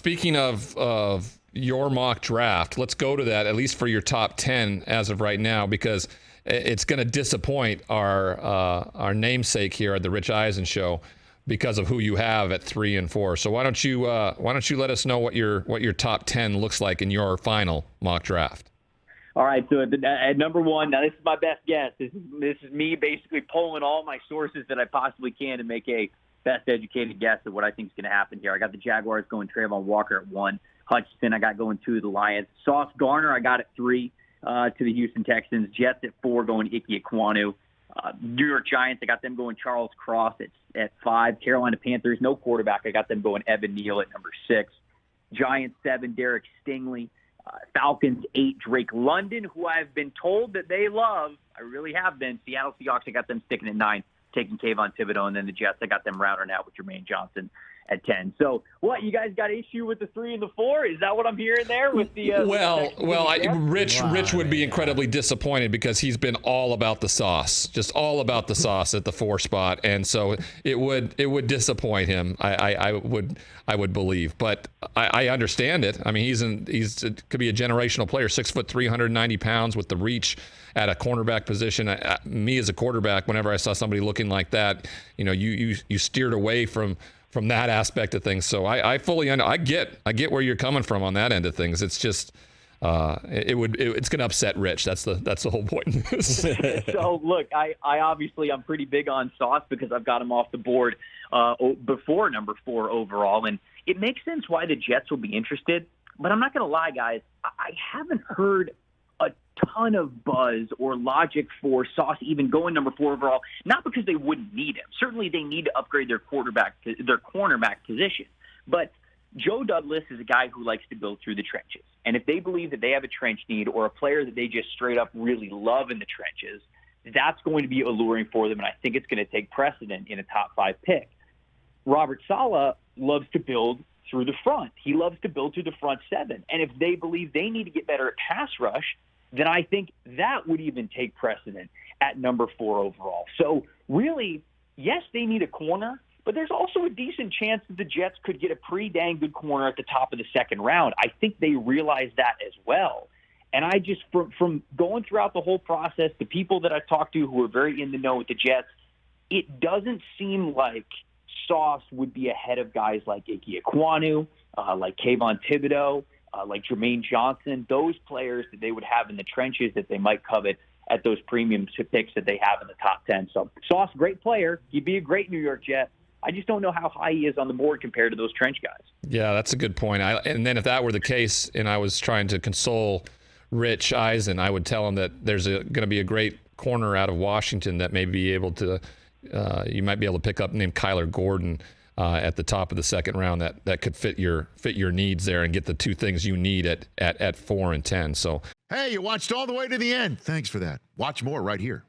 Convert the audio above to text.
speaking of your mock draft, let's go to that, at least for your top 10 as of right now, because it's going to disappoint our namesake here at the Rich Eisen Show because of who you have at 3 and 4. So why don't you let us know what your top 10 looks like in your final mock draft? All right, so at number 1, now this is my best guess. This is me basically pulling all my sources that I possibly can to make a best educated guess of what I think is going to happen here. I got the Jaguars going Trayvon Walker at 1. Hutchinson I got going 2 to the Lions. Sauce Gardner I got at 3 to the Houston Texans. Jets at 4 going Ike Ekwonu. New York Giants, I got them going Charles Cross at 5. Carolina Panthers, no quarterback. I got them going Evan Neal at number 6. Giants 7, Derek Stingley. Falcons 8, Drake London, who I've been told that they love. I really have been. Seattle Seahawks, I got them sticking at 9, taking Kayvon Thibodeau. And then the Jets, I got them rounding out with Jermaine Johnson at 10. So what, you guys got issue with the 3 and the 4? Is that what I'm hearing there with the Rich would be incredibly disappointed because he's been all about the sauce, just all about the sauce at the 4 spot, and so it would disappoint him. I would believe, but I understand it. I mean, he's could be a generational player, 6 foot 390 pounds with the reach at a cornerback position. Me as a quarterback, whenever I saw somebody looking like that, you steered away from that aspect of things. So I fully I get where you're coming from on that end of things. It's just it's going to upset Rich. That's the whole point of this. So look, I obviously I'm pretty big on Sauce because I've got him off the board before number 4 overall, and it makes sense why the Jets will be interested. But I'm not going to lie, guys. I haven't heard a ton of buzz or logic for Sauce even going number 4 overall, not because they wouldn't need him. Certainly they need to upgrade their cornerback position. But Joe Douglas is a guy who likes to build through the trenches. And if they believe that they have a trench need or a player that they just straight up really love in the trenches, that's going to be alluring for them, and I think it's going to take precedent in a top 5 pick. Robert Saleh loves to build through the front. He loves to build through the front 7. And if they believe they need to get better at pass rush, then I think that would even take precedent at number 4 overall. So really, yes, they need a corner, but there's also a decent chance that the Jets could get a pretty dang good corner at the top of the 2nd round. I think they realize that as well. And I just, from going throughout the whole process, the people that I've talked to who are very in the know with the Jets, it doesn't seem like Sauce would be ahead of guys like Ike Ekwonu, like Kayvon Thibodeau, like Jermaine Johnson, those players that they would have in the trenches that they might covet at those premium picks that they have in the top 10. So Sauce, great player. He'd be a great New York Jet. I just don't know how high he is on the board compared to those trench guys. Yeah, that's a good point. And then if that were the case and I was trying to console Rich Eisen, I would tell him that there's going to be a great corner out of Washington that may be able to you might be able to pick up named Kyler Gordon at the top of the 2nd round that could fit your needs there and get the 2 things you need at 4 and 10. So hey, you watched all the way to the end. Thanks for that. Watch more right here.